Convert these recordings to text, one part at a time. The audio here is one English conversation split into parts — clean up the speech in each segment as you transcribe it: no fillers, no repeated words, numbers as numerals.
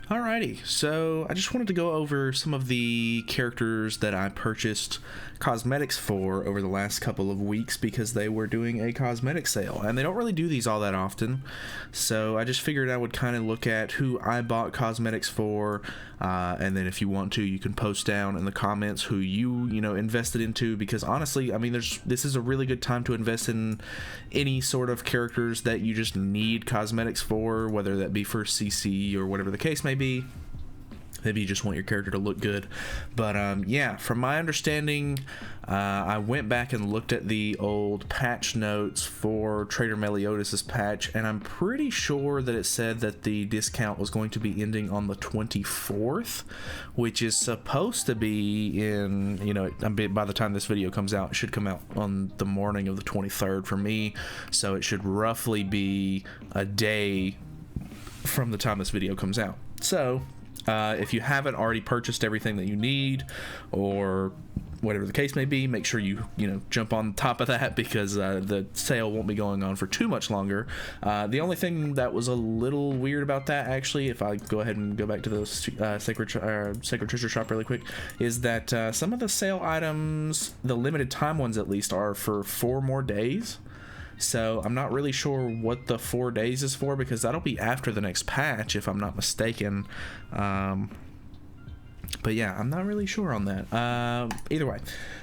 Alrighty, so I just wanted to go over some of the characters that I purchased cosmetics for over the last couple of weeks because they were doing a cosmetic sale, and they don't really do these all that often, so I just figured I would kind of look at who I bought cosmetics for, and then if you want to, you can post down in the comments who you invested into, because honestly, I mean, this is a really good time to invest in any sort of characters that you just need cosmetics for, whether that be for CC or whatever the case may be. Maybe you just want your character to look good. But yeah, from my understanding, I went back and looked at the old patch notes for Trader Meliodas' patch, and I'm pretty sure that it said that the discount was going to be ending on the 24th, which is supposed to be in, by the time this video comes out, it should come out on the morning of the 23rd for me, so it should roughly be a day from the time this video comes out. So if you haven't already purchased everything that you need, or whatever the case may be, make sure you jump on top of that, because the sale won't be going on for too much longer. The only thing that was a little weird about that, actually, if I go ahead and go back to the Sacred Treasure Shop really quick, is that some of the sale items, the limited time ones at least, are for 4 more days. So I'm not really sure what the 4 days is for, because that'll be after the next patch, if I'm not mistaken. But yeah, I'm not really sure on that. Either way,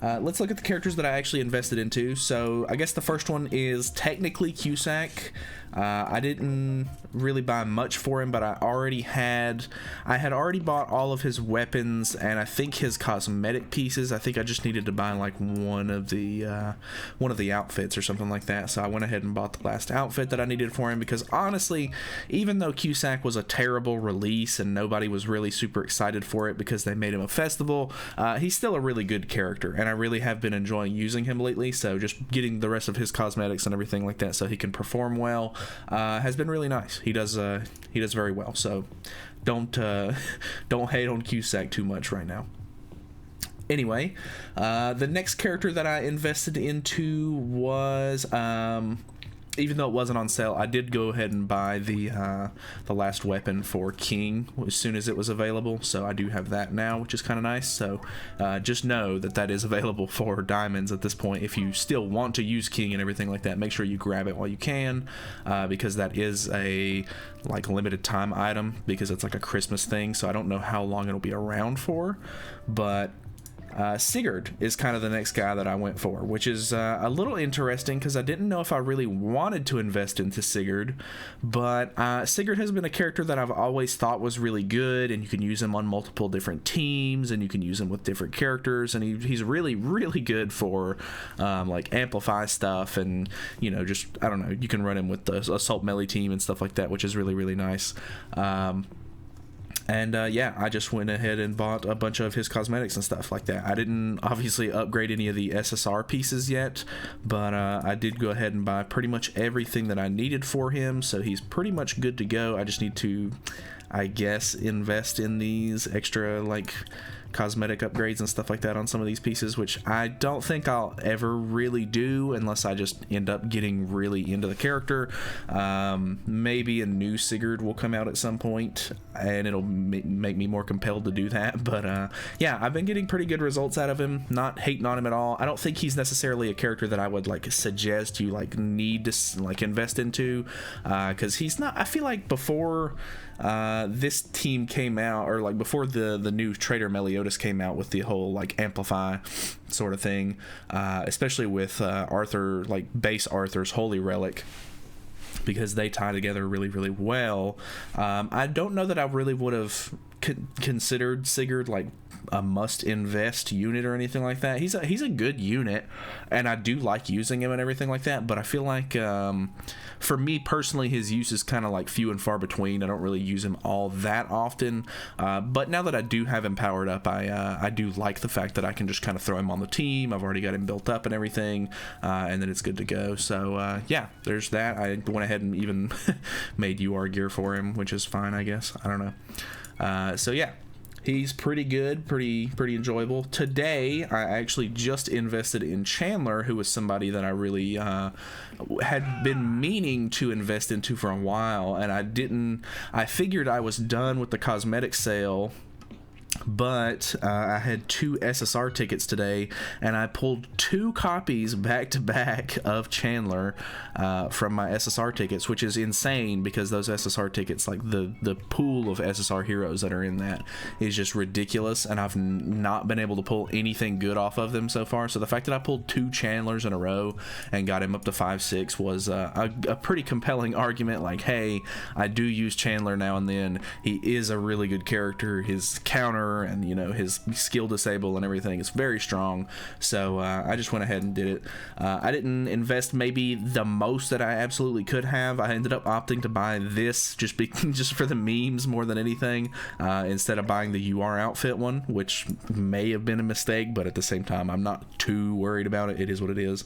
let's look at the characters that I actually invested into. So I guess the first one is technically Cusack. I didn't really buy much for him, but I had already bought all of his weapons and I think his cosmetic pieces. I think I just needed to buy like one of the outfits or something like that. So I went ahead and bought the last outfit that I needed for him, because honestly, even though Cusack was a terrible release and nobody was really super excited for it because they made him a festival, he's still a really good character, and I really have been enjoying using him lately. So just getting the rest of his cosmetics and everything like that so he can perform well has been really nice. He does very well, so don't hate on Cusack too much right now. Anyway, the next character that I invested into was, even though it wasn't on sale, I did go ahead and buy the last weapon for King as soon as it was available, so I do have that now, which is kind of nice. So just know that is available for diamonds at this point. If you still want to use King and everything like that, make sure you grab it while you can, because that is a limited time item, because it's like a Christmas thing, so I don't know how long it'll be around for. But Sigurd is kind of the next guy that I went for, which is a little interesting, because I didn't know if I really wanted to invest into Sigurd, but Sigurd has been a character that I've always thought was really good, and you can use him on multiple different teams, and you can use him with different characters, and he's really, really good for amplify stuff, and just, I don't know, you can run him with the assault melee team and stuff like that, which is really, really nice. And yeah, I just went ahead and bought a bunch of his cosmetics and stuff like that. I didn't obviously upgrade any of the SSR pieces yet, but I did go ahead and buy pretty much everything that I needed for him, so he's pretty much good to go. I just need to, I guess, invest in these extra cosmetic upgrades and stuff like that on some of these pieces, which I don't think I'll ever really do unless I just end up getting really into the character. Maybe a new Sigurd will come out at some point and it'll make me more compelled to do that, but yeah, I've been getting pretty good results out of him, not hating on him at all. I don't think he's necessarily a character that I would suggest you need to invest into, because he's not, I feel like before this team came out, or before the new Trader Meliodas came out with the whole amplify sort of thing, especially with Arthur, base Arthur's Holy Relic, because they tie together really, really well. I don't know that I really would have considered Sigurd a must invest unit or anything like that. He's a good unit, and I do like using him and everything like that, but I feel like for me personally, his use is kind of few and far between. I don't really use him all that often, but now that I do have him powered up, I do like the fact that I can just kind of throw him on the team. I've already got him built up and everything, and then it's good to go. So yeah, there's that. I went ahead and even made UR gear for him, which is fine, I guess. I don't know. So yeah, He's pretty good, pretty enjoyable. Today, I actually just invested in Chandler, who was somebody that I really had been meaning to invest into for a while, and I figured I was done with the cosmetic sale, but I had 2 SSR tickets today, and I pulled 2 copies back to back of Chandler from my SSR tickets, which is insane because those SSR tickets, like the pool of SSR heroes that are in that is just ridiculous, and I've not been able to pull anything good off of them so far. So the fact that I pulled 2 Chandlers in a row and got him up to 5-6 was a pretty compelling argument. Like, hey, I do use Chandler now and then. He is a really good character. His counter and his skill disable and everything is very strong, so I just went ahead and did it. I didn't invest maybe the most that I absolutely could have. I ended up opting to buy this just for the memes more than anything, instead of buying the UR outfit one, which may have been a mistake, but at the same time I'm not too worried about it. It is what it is.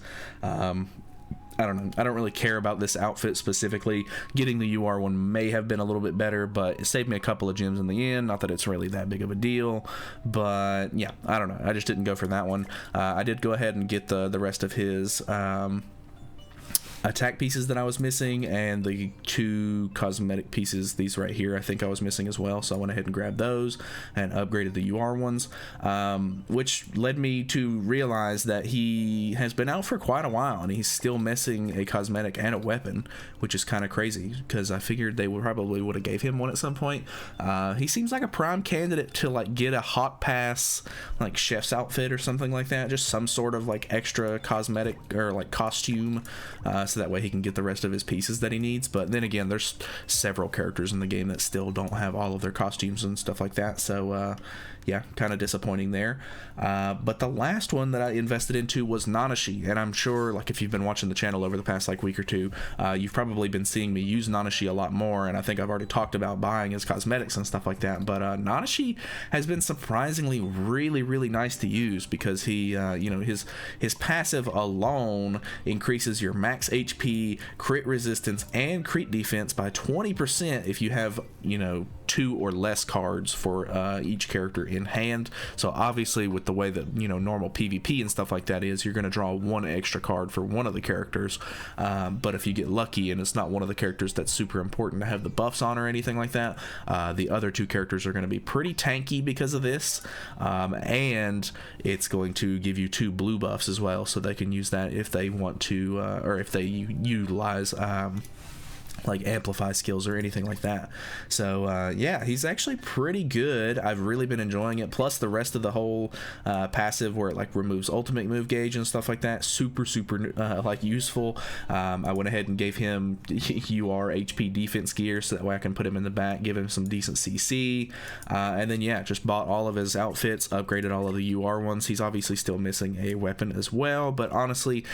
I don't know. I don't really care about this outfit specifically. Getting the UR one may have been a little bit better, but it saved me a couple of gems in the end. Not that it's really that big of a deal, but yeah, I don't know. I just didn't go for that one. I did go ahead and get the rest of his attack pieces that I was missing, and the 2 cosmetic pieces, these right here, I think I was missing as well, so I went ahead and grabbed those and upgraded the UR ones, which led me to realize that he has been out for quite a while and he's still missing a cosmetic and a weapon, which is kind of crazy because I figured they probably would have gave him one at some point. He seems like a prime candidate to like get a hot pass like chef's outfit or something like that, just some sort of like extra cosmetic or like costume, so that way he can get the rest of his pieces that he needs. But then again, there's several characters in the game that still don't have all of their costumes and stuff like that, so yeah, kind of disappointing there. But the last one that I invested into was Naganashi, and I'm sure like if you've been watching the channel over the past like week or two, you've probably been seeing me use Naganashi a lot more, and I think I've already talked about buying his cosmetics and stuff like that. But Naganashi has been surprisingly really nice to use because he his passive alone increases your max HP, crit resistance, and crit defense by 20% if you have 2 or less cards for each character in hand. So obviously with the way that normal PvP and stuff like that is, you're going to draw 1 extra card for one of the characters, but if you get lucky and it's not one of the characters that's super important to have the buffs on or anything like that, the other 2 characters are going to be pretty tanky because of this, and it's going to give you 2 blue buffs as well, so they can use that if they want to, or if they utilize like amplify skills or anything like that. So yeah, he's actually pretty good. I've really been enjoying it, plus the rest of the whole passive where it like removes ultimate move gauge and stuff like that, super like useful. I went ahead and gave him UR HP defense gear so that way I can put him in the back, give him some decent CC, and then yeah, just bought all of his outfits, upgraded all of the UR ones. He's obviously still missing a weapon as well, but honestly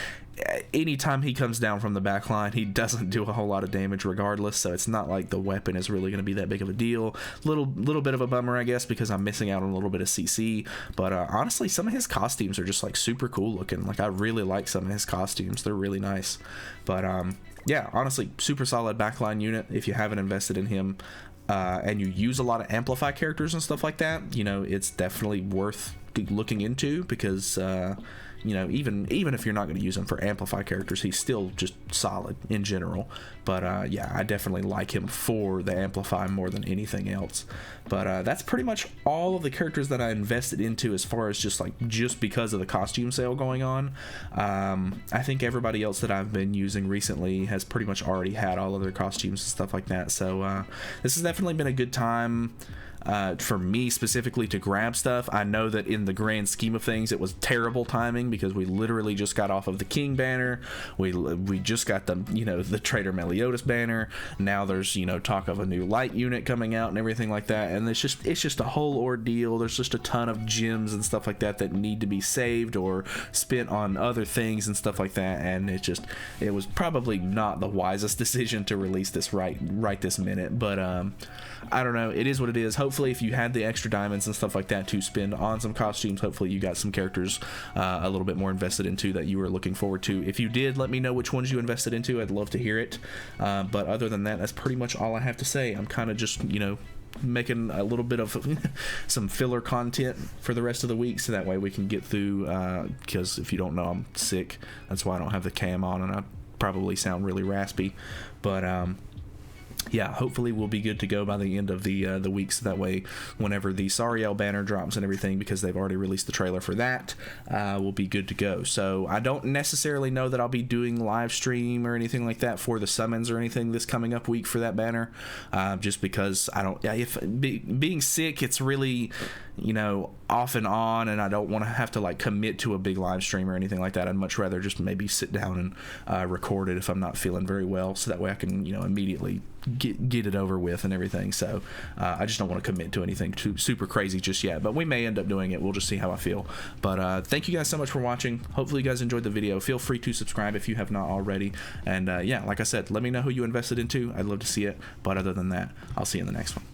anytime he comes down from the back line, he doesn't do a whole lot of damage regardless, so it's not like the weapon is really going to be that big of a deal. Little bit of a bummer, I guess, because I'm missing out on a little bit of CC, but honestly, some of his costumes are just like super cool looking. Like I really like some of his costumes, they're really nice. But yeah, honestly, super solid backline unit if you haven't invested in him, and you use a lot of amplify characters and stuff like that. It's definitely worth looking into because even if you're not going to use him for amplify characters, he's still just solid in general. But yeah, I definitely like him for the amplify more than anything else. But that's pretty much all of the characters that I invested into as far as just because of the costume sale going on. I think everybody else that I've been using recently has pretty much already had all of their costumes and stuff like that. So this has definitely been a good time for me specifically to grab stuff. I know that in the grand scheme of things it was terrible timing because we literally just got off of the King banner, we just got the Trader Meliodas banner, now there's talk of a new light unit coming out and everything like that, and it's just a whole ordeal. There's just a ton of gems and stuff like that that need to be saved or spent on other things and stuff like that, and it was probably not the wisest decision to release this right this minute. But I don't know, it is what it is. Hopefully if you had the extra diamonds and stuff like that to spend on some costumes, hopefully you got some characters a little bit more invested into that you were looking forward to. If you did, let me know which ones you invested into. I'd love to hear it. But other than that, that's pretty much all I have to say. I'm kind of just making a little bit of some filler content for the rest of the week, so that way we can get through, because if you don't know, I'm sick. That's why I don't have the cam on, and I probably sound really raspy. But yeah, hopefully we'll be good to go by the end of the week, so that way whenever the Sariel banner drops and everything, because they've already released the trailer for that, we'll be good to go. So I don't necessarily know that I'll be doing live stream or anything like that for the summons or anything this coming up week for that banner, just because I don't, being sick, it's really, you know, off and on, and I don't want to have to like commit to a big live stream or anything like that. I'd much rather just maybe sit down and record it if I'm not feeling very well, so that way I can, you know, immediately get it over with and everything. So I just don't want to commit to anything too super crazy just yet, but we may end up doing it. We'll just see how I feel. But thank you guys so much for watching. Hopefully you guys enjoyed the video. Feel free to subscribe if you have not already, and yeah, like I said, let me know who you invested into. I'd love to see it. But other than that, I'll see you in the next one.